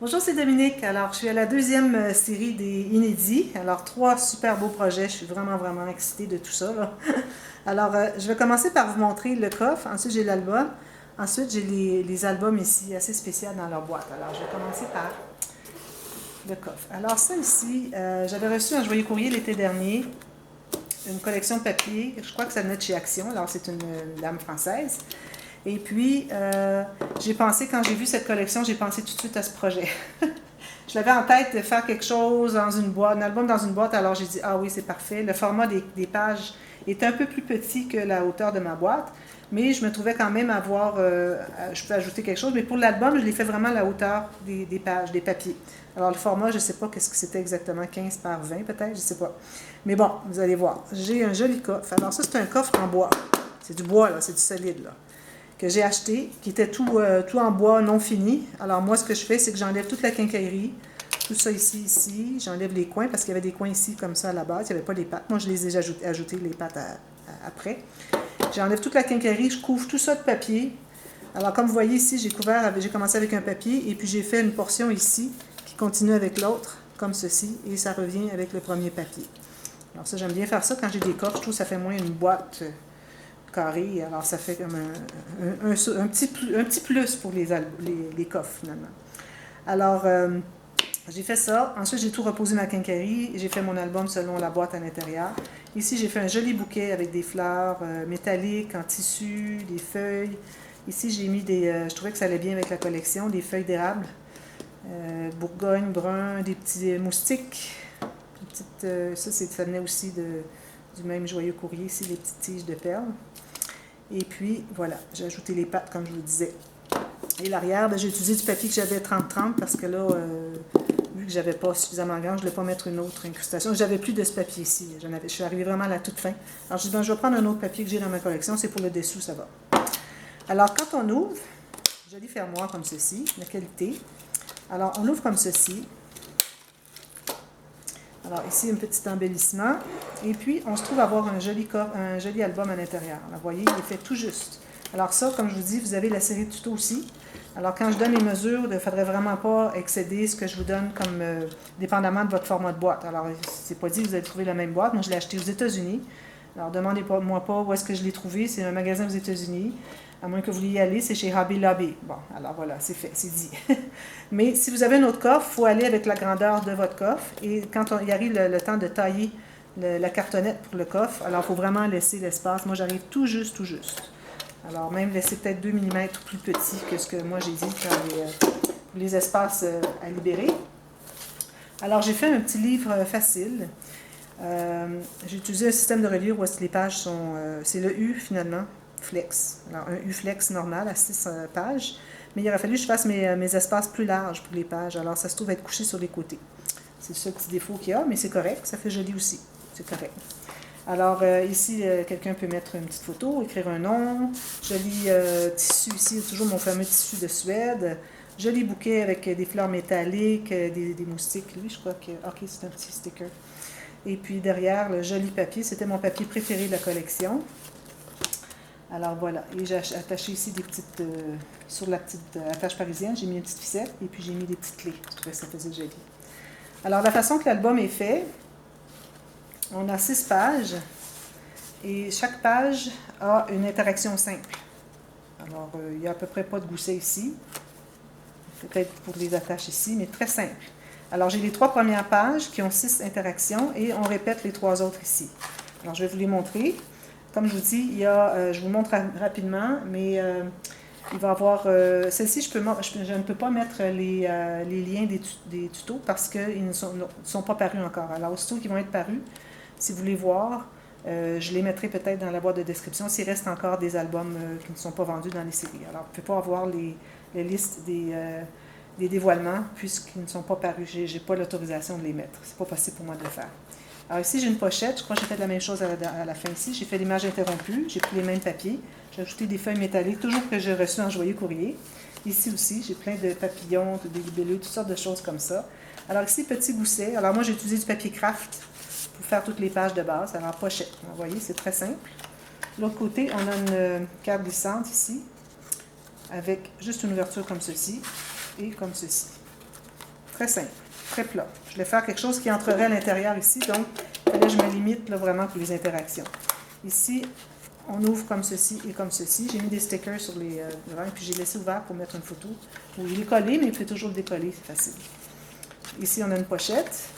Bonjour, c'est Dominique. Alors, je suis à la deuxième série des inédits. Alors, trois super beaux projets. Je suis vraiment excitée de tout ça, là. Alors, je vais commencer par vous montrer le coffre. Ensuite, j'ai l'album. Ensuite, j'ai les albums ici, assez spéciaux dans leur boîte. Alors, je vais commencer par le coffre. Alors, ça ici, j'avais reçu un joyeux courrier l'été dernier, une collection de papier. Je crois que ça venait de chez Action. Alors, c'est une lame française. Et puis, j'ai pensé, quand j'ai vu cette collection, j'ai pensé tout de suite à ce projet. Je l'avais en tête de faire quelque chose dans une boîte, un album dans une boîte, alors j'ai dit, ah oui, c'est parfait. Le format des pages est un peu plus petit que la hauteur de ma boîte, mais je me trouvais quand même avoir, je peux ajouter quelque chose, mais pour l'album, je l'ai fait vraiment à la hauteur des pages, des papiers. Alors le format, je ne sais pas qu'est-ce que c'était exactement, 15 par 20 peut-être, je ne sais pas. Mais bon, vous allez voir. J'ai un joli coffre. Alors ça, c'est un coffre en bois. C'est du bois, là, c'est du solide, là, que j'ai acheté, qui était tout en bois non fini. Alors moi, ce que je fais, c'est que j'enlève toute la quincaillerie, tout ça ici, j'enlève les coins, parce qu'il y avait des coins ici comme ça à la base, il n'y avait pas les pattes. Moi, je les ai ajoutés les pattes après. J'enlève toute la quincaillerie, je couvre tout ça de papier. Alors comme vous voyez ici, j'ai commencé avec un papier, et puis j'ai fait une portion ici, qui continue avec l'autre, comme ceci, et ça revient avec le premier papier. Alors ça, j'aime bien faire ça quand j'ai des coffres, je trouve que ça fait moins une boîte carré, alors ça fait comme un petit plus pour les coffres finalement. Alors, j'ai fait ça. Ensuite, j'ai tout reposé ma quincaillerie. J'ai fait mon album selon la boîte à l'intérieur. Ici, j'ai fait un joli bouquet avec des fleurs métalliques en tissu, des feuilles. Ici, j'ai mis je trouvais que ça allait bien avec la collection, des feuilles d'érable, bourgogne, brun, des petits moustiques. Ça venait aussi du même joyeux courrier ici, les petites tiges de perles. Et puis, voilà, j'ai ajouté les pattes, comme je vous disais. Et l'arrière, j'ai utilisé du papier que j'avais 30-30 parce que là, vu que j'avais pas suffisamment grand, je ne voulais pas mettre une autre incrustation. J'avais plus de ce papier ici. Je suis arrivée vraiment à la toute fin. Alors, je dis, ben, je vais prendre un autre papier que j'ai dans ma collection. C'est pour le dessous, ça va. Alors, quand on ouvre, joli fermoir comme ceci, la qualité. Alors, on ouvre comme ceci. Alors, ici, un petit embellissement. Et puis, on se trouve avoir un joli album à l'intérieur. Alors, vous voyez, il est fait tout juste. Alors ça, comme je vous dis, vous avez la série de tutos aussi. Alors, quand je donne les mesures, il ne faudrait vraiment pas excéder ce que je vous donne comme dépendamment de votre format de boîte. Alors, c'est pas dit que vous allez trouver la même boîte. Moi, je l'ai acheté aux États-Unis. Alors, demandez-moi pas où est-ce que je l'ai trouvé. C'est un magasin aux États-Unis. À moins que vous vouliez y aller, c'est chez Hobby Lobby. Bon, alors voilà, c'est fait, c'est dit. Mais si vous avez un autre coffre, il faut aller avec la grandeur de votre coffre. Et quand il arrive le temps de tailler la cartonnette pour le coffre, alors il faut vraiment laisser l'espace. Moi, j'arrive tout juste. Alors, même laisser peut-être 2 mm plus petit que ce que moi j'ai dit pour les espaces à libérer. Alors, j'ai fait un petit livre facile. J'ai utilisé un système de reliure où les pages sont... c'est le U, finalement, flex. Alors, un U flex normal à 6 pages. Mais il aurait fallu que je fasse mes espaces plus larges pour les pages. Alors, ça se trouve être couché sur les côtés. C'est le seul petit défaut qu'il y a, mais c'est correct. Ça fait joli aussi. C'est correct. Alors, ici, quelqu'un peut mettre une petite photo, écrire un nom. Joli tissu ici, toujours mon fameux tissu de Suède. Joli bouquet avec des fleurs métalliques, des moustiques. Lui, je crois que... OK, c'est un petit sticker. Et puis derrière, le joli papier. C'était mon papier préféré de la collection. Alors, voilà. Et j'ai attaché ici des petites... sur la petite attache parisienne, j'ai mis une petite ficelle et puis j'ai mis des petites clés. Je trouvais que ça faisait joli. Alors, la façon que l'album est fait... On a 6 pages et chaque page a une interaction simple. Alors, il n'y a à peu près pas de gousset ici. Peut-être pour les attaches ici, mais très simple. Alors, j'ai les 3 premières pages qui ont 6 interactions et on répète les 3 autres ici. Alors, je vais vous les montrer. Comme je vous dis, je vous montre rapidement, mais il va y avoir... celle-ci, je ne peux pas mettre les liens des tutos parce qu'ils ne sont pas parus encore. Alors, aussitôt qu'ils vont être parus, si vous voulez voir, je les mettrai peut-être dans la boîte de description s'il reste encore des albums qui ne sont pas vendus dans les séries. Alors, vous ne pouvez pas avoir les listes des dévoilements puisqu'ils ne sont pas parus. Je n'ai pas l'autorisation de les mettre. Ce n'est pas possible pour moi de le faire. Alors ici, j'ai une pochette. Je crois que j'ai fait la même chose à la fin ici. J'ai fait l'image interrompue. J'ai pris les mêmes papiers. J'ai ajouté des feuilles métalliques, toujours que j'ai reçues en joyeux courrier. Ici aussi, j'ai plein de papillons, des libellus, toutes sortes de choses comme ça. Alors ici, petit gousset. Alors moi, j'ai utilisé du papier craft pour faire toutes les pages de base. Alors, pochette. Vous voyez, c'est très simple. De l'autre côté, on a une carte glissante ici, avec juste une ouverture comme ceci et comme ceci. Très simple, très plat. Je voulais faire quelque chose qui entrerait à l'intérieur ici, donc il fallait que je me limite là, vraiment pour les interactions. Ici, on ouvre comme ceci et comme ceci. J'ai mis des stickers sur les devant et puis j'ai laissé ouvert pour mettre une photo. Vous il est collé, mais il faut toujours le décoller, c'est facile. Ici, on a une pochette.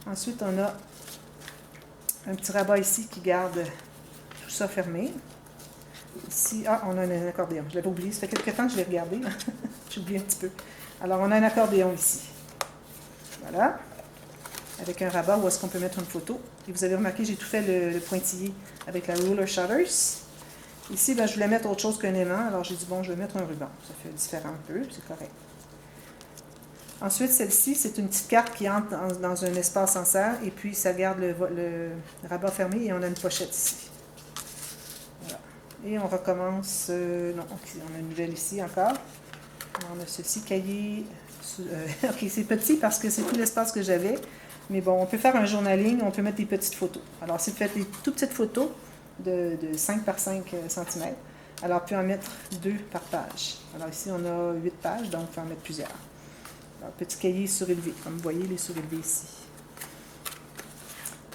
Ensuite, on a un petit rabat ici qui garde tout ça fermé. Ici, on a un accordéon. Je l'avais oublié. Ça fait quelques temps que je l'ai regardé. J'ai oublié un petit peu. Alors, on a un accordéon ici. Voilà. Avec un rabat où est-ce qu'on peut mettre une photo. Et vous avez remarqué, j'ai tout fait le pointillé avec la Ruler Shutters. Ici, ben, je voulais mettre autre chose qu'un aimant. Alors, j'ai dit, bon, je vais mettre un ruban. Ça fait différent un peu, c'est correct. Ensuite, celle-ci, c'est une petite carte qui entre dans un espace en serre. Et puis, ça garde le rabat fermé et on a une pochette ici. Voilà. Et on recommence... non, on a une nouvelle ici encore. Alors, on a ceci, cahier... ok, c'est petit parce que c'est tout l'espace que j'avais. Mais bon, on peut faire un journaling, on peut mettre des petites photos. Alors, si vous faites des toutes petites photos de 5 par 5 cm, alors on peut en mettre 2 par page. Alors ici, on a 8 pages, donc on peut en mettre plusieurs. Alors, petit cahier surélevé, comme vous voyez, les surélevés ici.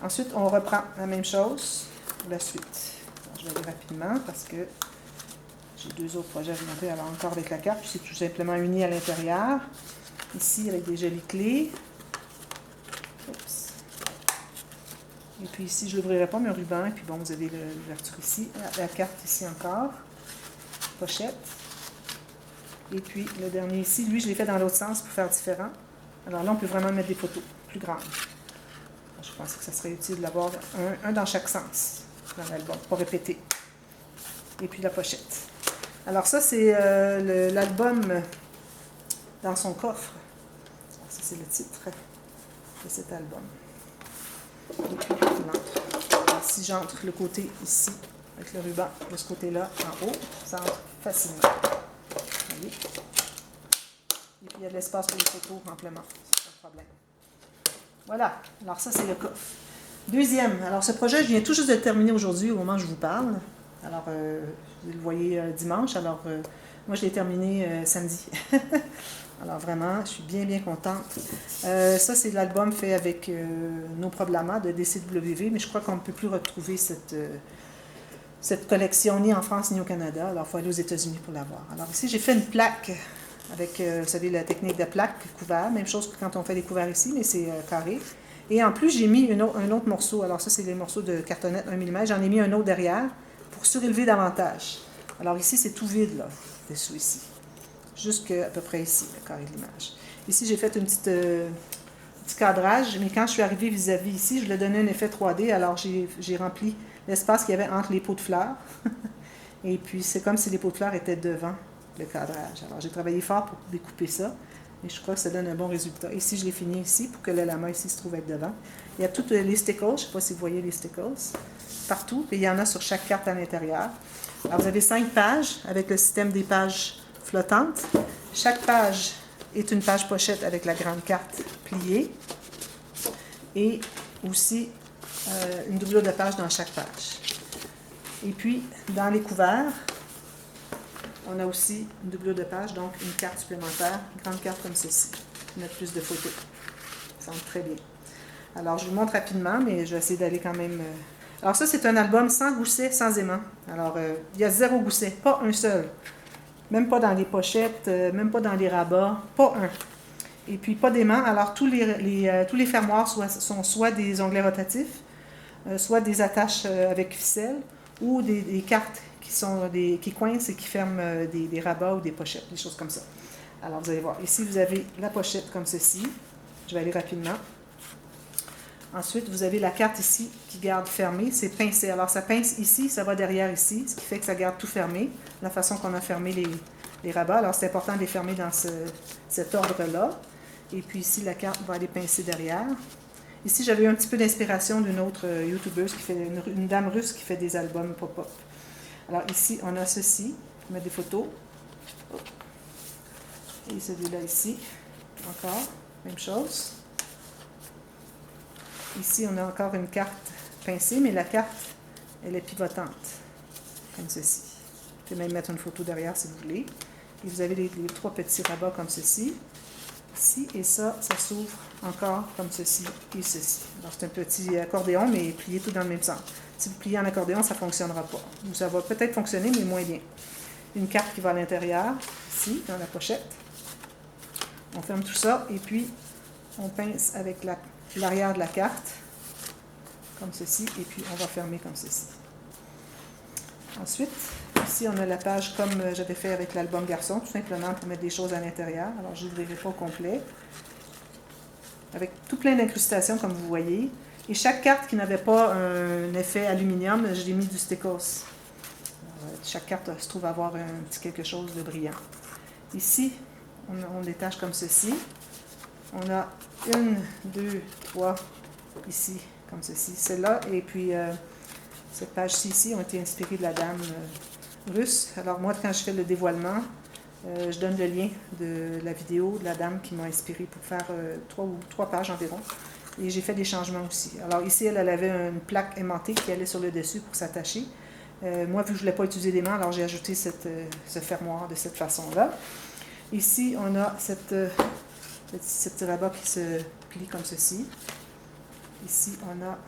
Ensuite, on reprend la même chose pour la suite. Alors, je vais aller rapidement parce que j'ai 2 autres projets à vous montrer. Alors, encore avec la carte, puis c'est tout simplement uni à l'intérieur. Ici, avec des jolies clés. Oups. Et puis ici, je ne l'ouvrirai pas, mais un ruban. Et puis bon, vous avez l'ouverture ici. La carte ici encore. Pochette. Et puis le dernier ici, lui, je l'ai fait dans l'autre sens pour faire différent. Alors là, on peut vraiment mettre des photos plus grandes. Je pensais que ça serait utile d'avoir un dans chaque sens dans l'album, pas répéter. Et puis la pochette. Alors ça, c'est l'album dans son coffre. Alors, ça, c'est le titre de cet album. Et puis, alors, si j'entre le côté ici, avec le ruban de ce côté-là, en haut, ça entre facilement. Voyez? Et puis, il y a de l'espace pour les photos amplement. C'est pas de problème. Voilà. Alors, ça, c'est le coffre. Deuxième. Alors, ce projet, je viens tout juste de le terminer aujourd'hui, au moment où je vous parle. Alors, vous le voyez dimanche. Alors, moi, je l'ai terminé samedi. Alors, vraiment, je suis bien, bien contente. Ça, c'est l'album fait avec No Problema de DCW, mais je crois qu'on ne peut plus retrouver cette collection ni en France ni au Canada. Alors, il faut aller aux États-Unis pour l'avoir. Alors, ici, j'ai fait une plaque avec, vous savez, la technique de plaque couvert. Même chose que quand on fait des couverts ici, mais c'est carré. Et en plus, j'ai mis un autre morceau. Alors, ça, c'est les morceaux de cartonnette 1 mm. J'en ai mis un autre derrière pour surélever davantage. Alors, ici, c'est tout vide, là, dessous ici. Jusqu'à peu près ici, le carré de l'image. Ici, j'ai fait un petit cadrage, mais quand je suis arrivée vis-à-vis ici, je lui ai donné un effet 3D, alors j'ai rempli l'espace qu'il y avait entre les pots de fleurs. Et puis, c'est comme si les pots de fleurs étaient devant le cadrage. Alors, j'ai travaillé fort pour découper ça, et je crois que ça donne un bon résultat. Ici, je l'ai fini ici, pour que le lama ici se trouve être devant. Il y a toutes les stickers, je ne sais pas si vous voyez les stickers, partout, et il y en a sur chaque carte à l'intérieur. Alors, vous avez 5 pages, avec le système des pages flottante. Chaque page est une page pochette avec la grande carte pliée et aussi une doublure de page dans chaque page. Et puis, dans les couverts, on a aussi une doublure de page, donc une carte supplémentaire, une grande carte comme ceci, pour mettre plus de photos. Ça semble très bien. Alors, je vous montre rapidement, mais je vais essayer d'aller quand même... Alors ça, c'est un album sans gousset, sans aimant. Alors, il y a 0 gousset, pas un seul. Même pas dans les pochettes, même pas dans les rabats, pas un. Et puis pas d'aimant. Alors tous les fermoirs sont soit des onglets rotatifs, soit des attaches avec ficelle, ou des cartes qui coincent et qui ferment des rabats ou des pochettes, des choses comme ça. Alors vous allez voir, ici vous avez la pochette comme ceci. Je vais aller rapidement. Ensuite, vous avez la carte ici qui garde fermée, c'est pincé. Alors, ça pince ici, ça va derrière ici, ce qui fait que ça garde tout fermé, la façon qu'on a fermé les rabats. Alors, c'est important de les fermer dans cet ordre-là. Et puis ici, la carte va aller pincer derrière. Ici, j'avais eu un petit peu d'inspiration d'une autre YouTubeuse, une dame russe qui fait des albums pop-up. Alors, ici, on a ceci, on met des photos. Et celui-là ici, encore, même chose. Ici, on a encore une carte pincée, mais la carte, elle est pivotante, comme ceci. Vous pouvez même mettre une photo derrière si vous voulez. Et vous avez les 3 petits rabats comme ceci. Ici et ça s'ouvre encore comme ceci et ceci. Alors c'est un petit accordéon, mais plié tout dans le même sens. Si vous pliez en accordéon, ça ne fonctionnera pas. Ou ça va peut-être fonctionner, mais moins bien. Une carte qui va à l'intérieur, ici, dans la pochette. On ferme tout ça et puis on pince avec l'arrière de la carte, comme ceci, et puis on va fermer comme ceci. Ensuite, ici on a la page comme j'avais fait avec l'album Garçon, tout simplement pour mettre des choses à l'intérieur. Alors je n'ouvrirai pas au complet. Avec tout plein d'incrustations comme vous voyez. Et chaque carte qui n'avait pas un effet aluminium, je l'ai mis du stickers. Chaque carte se trouve avoir un petit quelque chose de brillant. Ici, on détache comme ceci. On a 1, 2, 3 ici, comme ceci. Celle-là, et puis cette page-ci ici ont été inspirées de la dame russe. Alors moi, quand je fais le dévoilement, je donne le lien de la vidéo de la dame qui m'a inspirée pour faire 3 pages environ. Et j'ai fait des changements aussi. Alors ici, elle avait une plaque aimantée qui allait sur le dessus pour s'attacher. Moi, vu que je ne voulais pas utiliser des mains, alors j'ai ajouté ce fermoir de cette façon-là. Ici, on a ce petit rabat qui se plie comme ceci. Ici, on a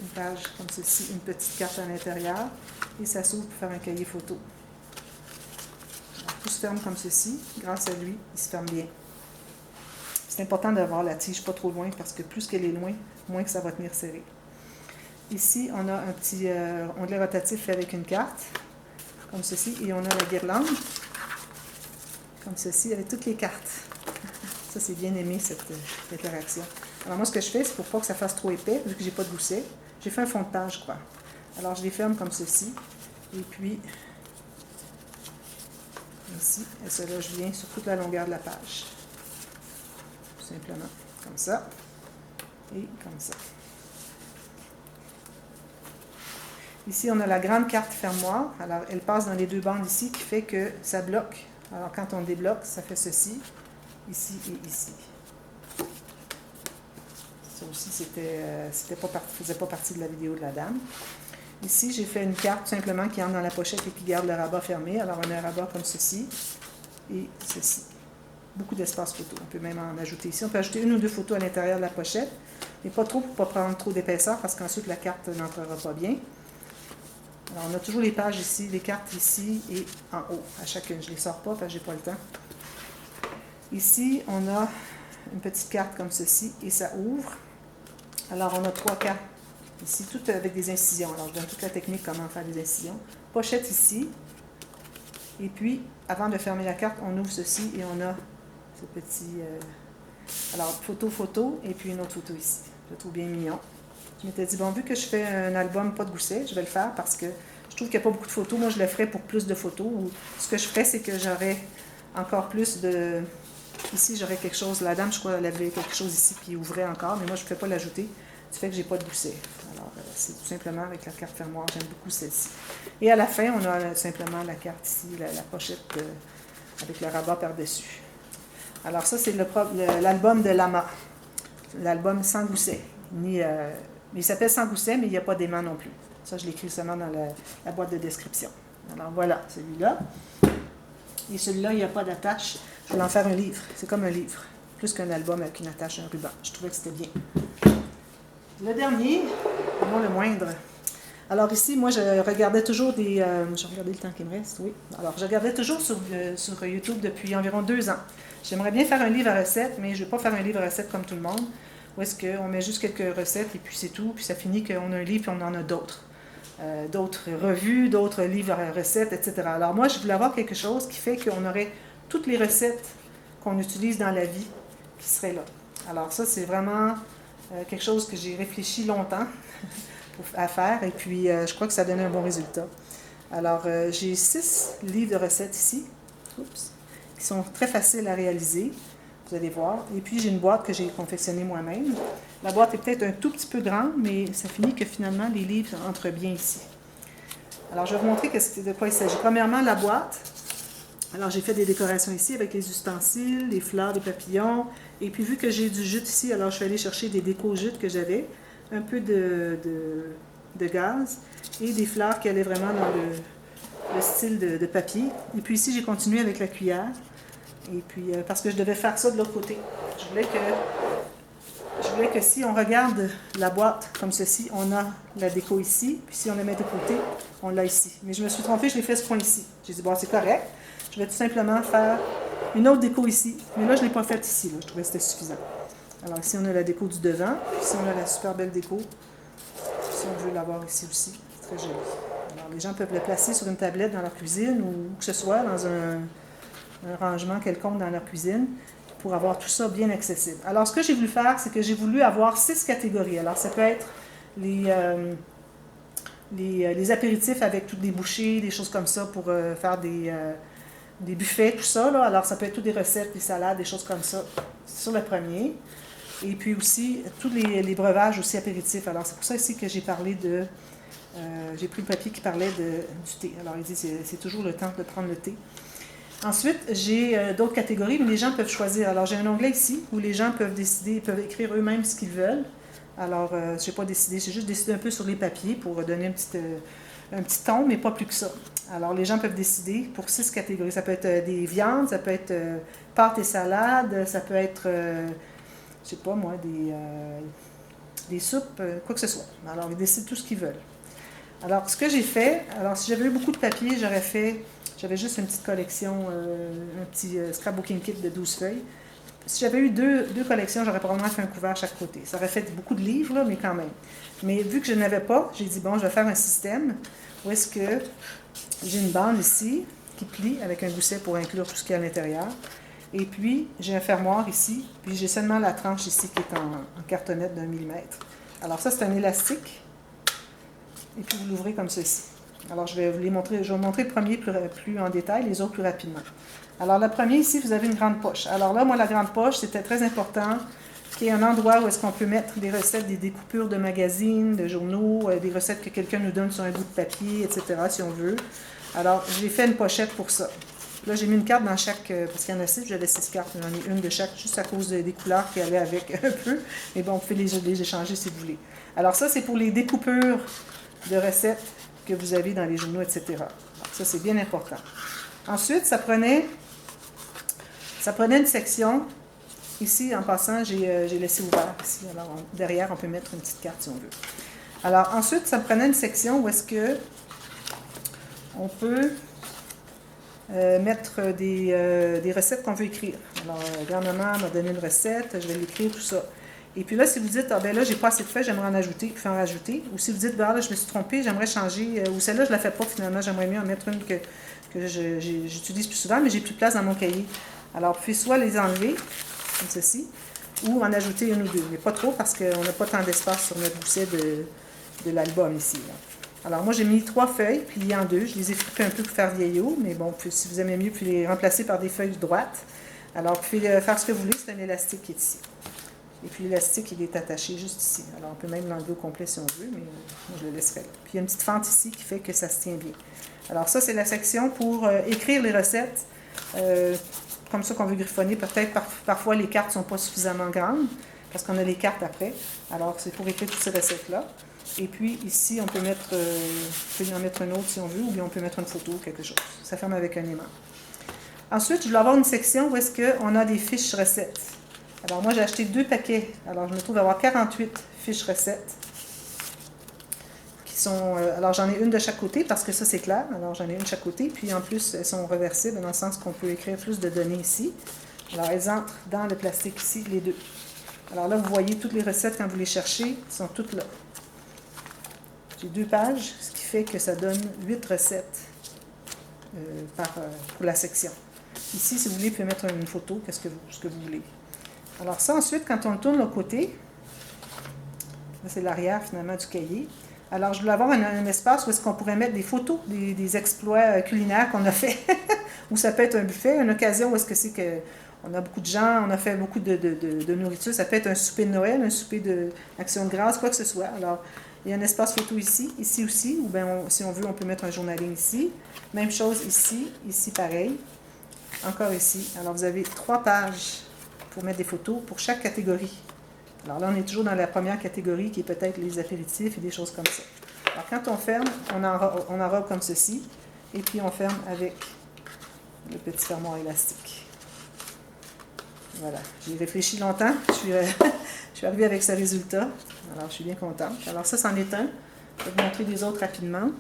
une page comme ceci, une petite carte à l'intérieur. Et ça s'ouvre pour faire un cahier photo. Alors, tout se ferme comme ceci. Grâce à lui, il se ferme bien. C'est important d'avoir la tige pas trop loin parce que plus qu'elle est loin, moins que ça va tenir serré. Ici, on a un petit onglet rotatif fait avec une carte, comme ceci, et on a la guirlande, comme ceci, avec toutes les cartes. Ça, c'est bien aimé, cette interaction. Alors moi, ce que je fais, c'est pour pas que ça fasse trop épais, vu que j'ai pas de gousset, j'ai fait un fond de page, je crois. Alors, je les ferme comme ceci, et puis, ici, elle se loge bien sur toute la longueur de la page. Tout simplement, comme ça, et comme ça. Ici, on a la grande carte fermoir. Alors, elle passe dans les 2 bandes ici, qui fait que ça bloque. Alors, quand on débloque, ça fait ceci, ici et ici. Ça aussi, faisait pas partie de la vidéo de la dame. Ici, j'ai fait une carte simplement qui entre dans la pochette et qui garde le rabat fermé. Alors, on a un rabat comme ceci et ceci. Beaucoup d'espace photo. On peut même en ajouter ici. On peut ajouter 1 ou 2 photos à l'intérieur de la pochette, mais pas trop pour ne pas prendre trop d'épaisseur parce qu'ensuite, la carte n'entrera pas bien. Alors, on a toujours les pages ici, les cartes ici et en haut, à chacune. Je ne les sors pas parce que je n'ai pas le temps. Ici, on a une petite carte comme ceci et ça ouvre. Alors, on a 3 cartes ici, toutes avec des incisions. Alors, je donne toute la technique comment faire des incisions. Pochette ici. Et puis, avant de fermer la carte, on ouvre ceci et on a ce petit... alors, photo, et puis une autre photo ici. Je le trouve bien mignon. Je m'étais dit, bon, vu que je fais un album pas de gousset, je vais le faire parce que je trouve qu'il n'y a pas beaucoup de photos. Moi, je le ferais pour plus de photos. Ou ce que je ferais, c'est que j'aurais encore plus de... Ici, j'aurais quelque chose. La dame, je crois, elle avait quelque chose ici qui ouvrait encore, mais moi, je ne peux pas l'ajouter. Du fait que je n'ai pas de gousset. Alors, c'est tout simplement avec la carte fermoir. J'aime beaucoup celle-ci. Et à la fin, on a simplement la carte ici, la pochette avec le rabat par-dessus. Alors, ça, c'est l'album de Lama. L'album sans gousset. Il s'appelle Sans gousset, mais il n'y a pas d'aimant non plus. Ça, je l'écris seulement dans la boîte de description. Alors voilà, celui-là. Et celui-là, il n'y a pas d'attache. Je vais en faire un livre. C'est comme un livre. Plus qu'un album avec une attache et un ruban. Je trouvais que c'était bien. Le dernier, non le moindre. Alors ici, moi, je regardais toujours des... je regardais le temps qui me reste, oui. Alors, je regardais toujours sur YouTube depuis environ 2 ans. J'aimerais bien faire un livre à recettes, mais je ne vais pas faire un livre à recettes comme tout le monde. Où est-ce qu'on met juste quelques recettes et puis c'est tout, puis ça finit qu'on a un livre et on en a d'autres. D'autres revues, d'autres livres à recettes, etc. Alors moi, je voulais avoir quelque chose qui fait qu'on aurait toutes les recettes qu'on utilise dans la vie qui seraient là. Alors ça, c'est vraiment quelque chose que j'ai réfléchi longtemps à faire et puis je crois que ça donnait un bon résultat. Alors, j'ai 6 livres de recettes ici, qui sont très faciles à réaliser. Vous allez voir. Et puis, j'ai une boîte que j'ai confectionnée moi-même. La boîte est peut-être un tout petit peu grande, mais ça finit que finalement, les livres entrent bien ici. Alors, je vais vous montrer de quoi il s'agit. Premièrement, la boîte. Alors, j'ai fait des décorations ici avec les ustensiles, les fleurs, les papillons. Et puis, vu que j'ai du jute ici, alors je suis allée chercher des décos jute que j'avais, un peu de gaz et des fleurs qui allaient vraiment dans le style de papier. Et puis ici, j'ai continué avec la cuillère. Et puis, parce que je devais faire ça de l'autre côté. Je voulais que si on regarde la boîte comme ceci, on a la déco ici, puis si on la met de côté, on l'a ici. Mais je me suis trompée, je l'ai fait ce coin ici. J'ai dit, bon, c'est correct. Je vais tout simplement faire une autre déco ici. Mais là, je ne l'ai pas faite ici. Là. Je trouvais que c'était suffisant. Alors ici, on a la déco du devant. Puis ici, on a la super belle déco. Si on veut l'avoir ici aussi, c'est très joli. Alors, les gens peuvent le placer sur une tablette dans leur cuisine ou que ce soit dans un rangement quelconque dans leur cuisine pour avoir tout ça bien accessible. Alors, ce que j'ai voulu faire, c'est que j'ai voulu avoir 6 catégories. Alors, ça peut être les apéritifs avec toutes des bouchées, des choses comme ça pour faire des buffets, tout ça. Là. Alors, ça peut être toutes des recettes, des salades, des choses comme ça sur le premier. Et puis aussi, tous les breuvages aussi apéritifs. Alors, c'est pour ça ici que j'ai parlé de... j'ai pris le papier qui parlait du thé. Alors, il dit c'est toujours le temps de prendre le thé. Ensuite, j'ai d'autres catégories, mais les gens peuvent choisir. Alors, j'ai un onglet ici où les gens peuvent décider, ils peuvent écrire eux-mêmes ce qu'ils veulent. Alors, je n'ai pas décidé, j'ai juste décidé un peu sur les papiers pour donner un petit ton, mais pas plus que ça. Alors, les gens peuvent décider pour 6 catégories. Ça peut être des viandes, ça peut être pâtes et salades, ça peut être, je sais pas moi, des soupes, quoi que ce soit. Alors, ils décident tout ce qu'ils veulent. Alors, ce que j'ai fait, alors si j'avais eu beaucoup de papier, j'avais juste une petite collection, un petit scrapbooking kit de 12 feuilles. Si j'avais eu deux collections, j'aurais probablement fait un couvert à chaque côté. Ça aurait fait beaucoup de livres, là, mais quand même. Mais vu que je n'avais pas, j'ai dit, bon, je vais faire un système où est-ce que j'ai une bande ici qui plie avec un gousset pour inclure tout ce qu'il y a à l'intérieur. Et puis, j'ai un fermoir ici, puis j'ai seulement la tranche ici qui est en cartonnette d'1 millimètre. Alors ça, c'est un élastique. Et puis, vous l'ouvrez comme ceci. Alors, je vais vous montrer le premier plus en détail, les autres plus rapidement. Alors, le premier, ici, vous avez une grande poche. Alors là, moi, la grande poche, c'était très important qu'il y ait un endroit où est-ce qu'on peut mettre des recettes, des découpures de magazines, de journaux, des recettes que quelqu'un nous donne sur un bout de papier, etc., si on veut. Alors, j'ai fait une pochette pour ça. Là, j'ai mis une carte dans chaque, parce qu'il y en a 6, j'avais 6 cartes, j'en ai une de chaque, juste à cause des couleurs qui allaient avec un peu. Mais bon, vous pouvez les échanger si vous voulez. Alors ça, c'est pour les découpures de recettes que vous avez dans les journaux, etc. Alors, ça, c'est bien important. Ensuite, ça prenait une section. Ici, en passant, j'ai laissé ouvert ici. Alors, derrière, on peut mettre une petite carte si on veut. Alors, ensuite, ça prenait une section où est-ce que on peut mettre des recettes qu'on veut écrire. Alors, grand-maman m'a donné une recette, je vais l'écrire, tout ça. Et puis là, si vous dites, ah ben là, j'ai pas assez de feuilles, j'aimerais en ajouter, puis en rajouter. Ou si vous dites, ben là, je me suis trompée, j'aimerais changer, ou celle-là, je la fais pas finalement, j'aimerais mieux en mettre une que j'utilise plus souvent, mais j'ai plus de place dans mon cahier. Alors, vous pouvez soit les enlever, comme ceci, ou en ajouter une ou deux. Mais pas trop, parce qu'on n'a pas tant d'espace sur notre gousset de l'album ici. Là. Alors, moi, j'ai mis 3 feuilles, pliées en 2. Je les ai frippées un peu pour faire vieillot, mais bon, si vous aimez mieux, vous pouvez les remplacer par des feuilles droites. Alors, vous pouvez faire ce que vous voulez, c'est un élastique qui est ici. Et puis l'élastique, il est attaché juste ici. Alors, on peut même l'enlever au complet si on veut, mais moi, je le laisserai là. Puis, il y a une petite fente ici qui fait que ça se tient bien. Alors, ça, c'est la section pour écrire les recettes. Comme ça qu'on veut griffonner. Peut-être parfois, les cartes ne sont pas suffisamment grandes, parce qu'on a les cartes après. Alors, c'est pour écrire toutes ces recettes-là. Et puis, ici, on peut en mettre une autre si on veut, ou bien on peut mettre une photo ou quelque chose. Ça ferme avec un aimant. Ensuite, je voulais avoir une section où est-ce qu'on a des fiches recettes. Alors, moi, j'ai acheté 2 paquets. Alors, je me trouve avoir 48 fiches recettes. Qui sont, alors, j'en ai une de chaque côté parce que ça, c'est clair. Alors, j'en ai une de chaque côté. Puis, en plus, elles sont reversibles dans le sens qu'on peut écrire plus de données ici. Alors, elles entrent dans le plastique ici, les 2. Alors là, vous voyez toutes les recettes quand vous les cherchez, sont toutes là. J'ai 2 pages, ce qui fait que ça donne 8 recettes pour la section. Ici, si vous voulez, vous pouvez mettre une photo, ce que vous voulez. Alors ça, ensuite, quand on le tourne de l'autre côté, là, c'est l'arrière, finalement, du cahier. Alors, je voulais avoir un espace où est-ce qu'on pourrait mettre des photos des exploits culinaires qu'on a fait. Ou ça peut être un buffet, une occasion où est-ce que c'est qu'on a beaucoup de gens, on a fait beaucoup de nourriture. Ça peut être un souper de Noël, un souper d'Action de grâce, quoi que ce soit. Alors, il y a un espace photo ici aussi, ou bien, si on veut, on peut mettre un journaling ici. Même chose ici pareil. Encore ici. Alors, vous avez 3 pages pour mettre des photos pour chaque catégorie. Alors là, on est toujours dans la première catégorie qui est peut-être les apéritifs et des choses comme ça. Alors quand on ferme, on enrobe comme ceci et puis on ferme avec le petit fermoir élastique. Voilà, j'ai réfléchi longtemps, je suis arrivée avec ce résultat. Alors, je suis bien contente. Alors, ça, c'en est un. Je vais vous montrer les autres rapidement.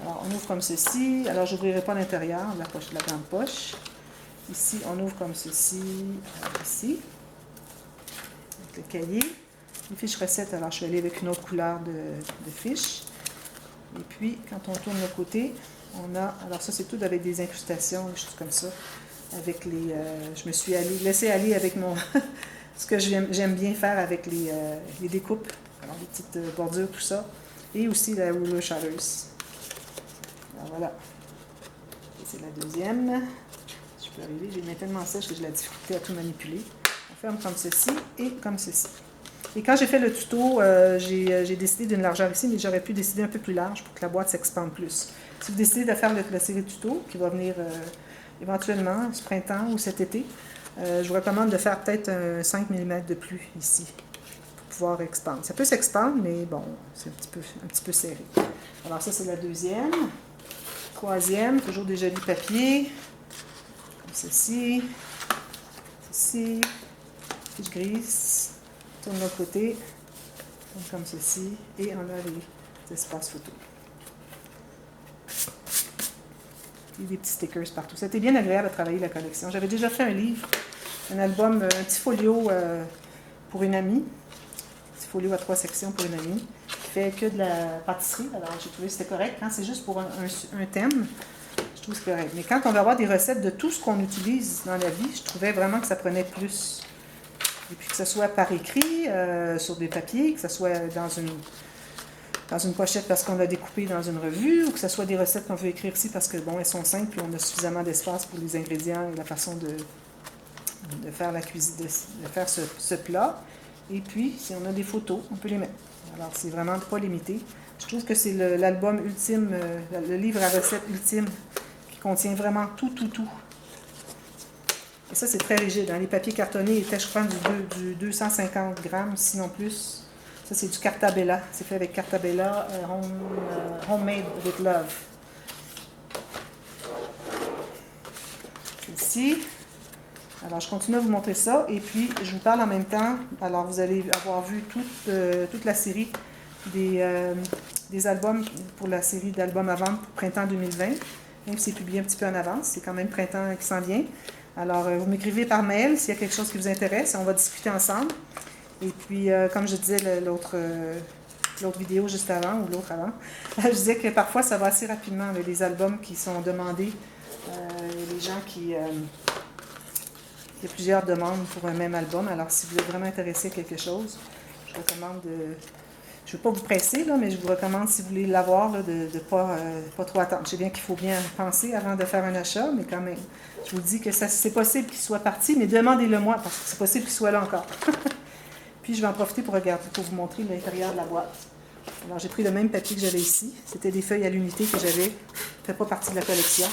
Alors, on ouvre comme ceci. Alors, je n'ouvrirai pas l'intérieur, la grande poche. Ici, on ouvre comme ceci, ici, avec le cahier. Les fiches recettes, alors je suis allée avec une autre couleur de fiches. Et puis, quand on tourne le côté, on a, alors ça c'est tout avec des incrustations, des choses comme ça. Avec les, je me suis laissée aller avec mon, ce que j'aime bien faire avec les découpes. Alors, les petites bordures, tout ça. Et aussi la rouleau charleuse. Alors voilà. Et c'est la deuxième. Je peux arriver, j'ai les mains tellement sèches que j'ai la difficulté à tout manipuler. On ferme comme ceci et comme ceci. Et quand j'ai fait le tuto, j'ai décidé d'une largeur ici, mais j'aurais pu décider un peu plus large pour que la boîte s'expande plus. Si vous décidez de faire la série tuto, qui va venir éventuellement ce printemps ou cet été, je vous recommande de faire peut-être un 5 mm de plus ici, pour pouvoir expandre. Ça peut s'expandre, mais bon, c'est un petit peu serré. Alors ça, c'est la deuxième. Troisième, toujours des jolis papiers, comme ceci, ceci, fiche grise. Tourne de l'autre côté, comme ceci, et on a les espaces photo. Et des petits stickers partout. C'était bien agréable à travailler la collection. J'avais déjà fait un livre, un album, un petit folio pour une amie, un petit folio à 3 sections pour une amie, qui fait que de la pâtisserie. Alors j'ai trouvé que c'était correct. Quand c'est juste pour un thème, je trouve que c'est correct. Mais quand on va avoir des recettes de tout ce qu'on utilise dans la vie, je trouvais vraiment que ça prenait plus. Et puis que ce soit par écrit, sur des papiers, que ce soit dans une pochette parce qu'on l'a découpé dans une revue, ou que ce soit des recettes qu'on veut écrire ici parce que, bon, elles sont simples et on a suffisamment d'espace pour les ingrédients et la façon de faire la cuisine, de faire ce plat. Et puis, si on a des photos, on peut les mettre. Alors, c'est vraiment pas limité. Je trouve que c'est l'album ultime, le livre à recettes ultime, qui contient vraiment tout. Et ça, c'est très rigide. Hein? Les papiers cartonnés étaient, je crois, du 250 grammes, sinon plus. Ça, c'est du Cartabella. C'est fait avec Cartabella Homemade with Love. Ici. Alors, je continue à vous montrer ça. Et puis, je vous parle en même temps. Alors, vous allez avoir vu toute la série des albums pour la série d'albums à vendre pour printemps 2020. Même si c'est publié un petit peu en avance. C'est quand même printemps qui s'en vient. Alors, vous m'écrivez par mail s'il y a quelque chose qui vous intéresse. On va discuter ensemble. Et puis, comme je disais l'autre vidéo juste avant, ou l'autre avant, je disais que parfois, ça va assez rapidement, les albums qui sont demandés. Les gens il y a plusieurs demandes pour un même album. Alors, si vous êtes vraiment intéressé à quelque chose, je recommande je ne veux pas vous presser, là, mais je vous recommande, si vous voulez l'avoir, de ne pas trop attendre. Je sais bien qu'il faut bien penser avant de faire un achat, mais quand même, je vous dis que c'est possible qu'il soit parti, mais demandez-le-moi, parce que c'est possible qu'il soit là encore. Puis, je vais en profiter pour vous montrer l'intérieur de la boîte. Alors, j'ai pris le même papier que j'avais ici. C'était des feuilles à l'unité que j'avais. Ça ne fait pas partie de la collection.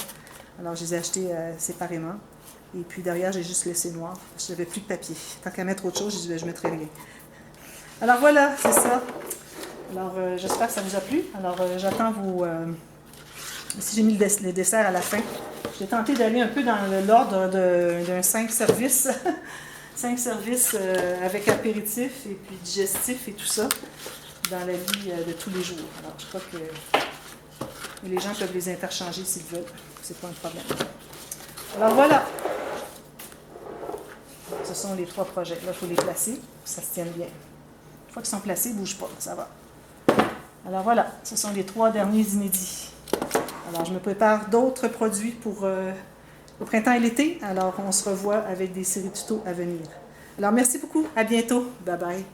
Alors, je les ai achetées séparément. Et puis, derrière, j'ai juste laissé noir. Je n'avais plus de papier. Tant qu'à mettre autre chose, je ne mettrai rien. Alors, voilà, c'est ça. Alors, j'espère que ça vous a plu. Alors, j'attends vos... ici, j'ai mis le dessert à la fin. J'ai tenté d'aller un peu dans l'ordre d'un 5 services. 5 services avec apéritif et puis digestif et tout ça dans la vie de tous les jours. Alors, je crois que les gens peuvent les interchanger s'ils veulent. C'est pas un problème. Alors, voilà. Ce sont les 3 projets. Là, il faut les placer pour que ça se tienne bien. Une fois qu'ils sont placés, ils ne bougent pas. Ça va. Alors voilà, ce sont les 3 derniers inédits. Alors je me prépare d'autres produits pour le printemps et l'été. Alors on se revoit avec des séries tutos à venir. Alors merci beaucoup, à bientôt. Bye bye.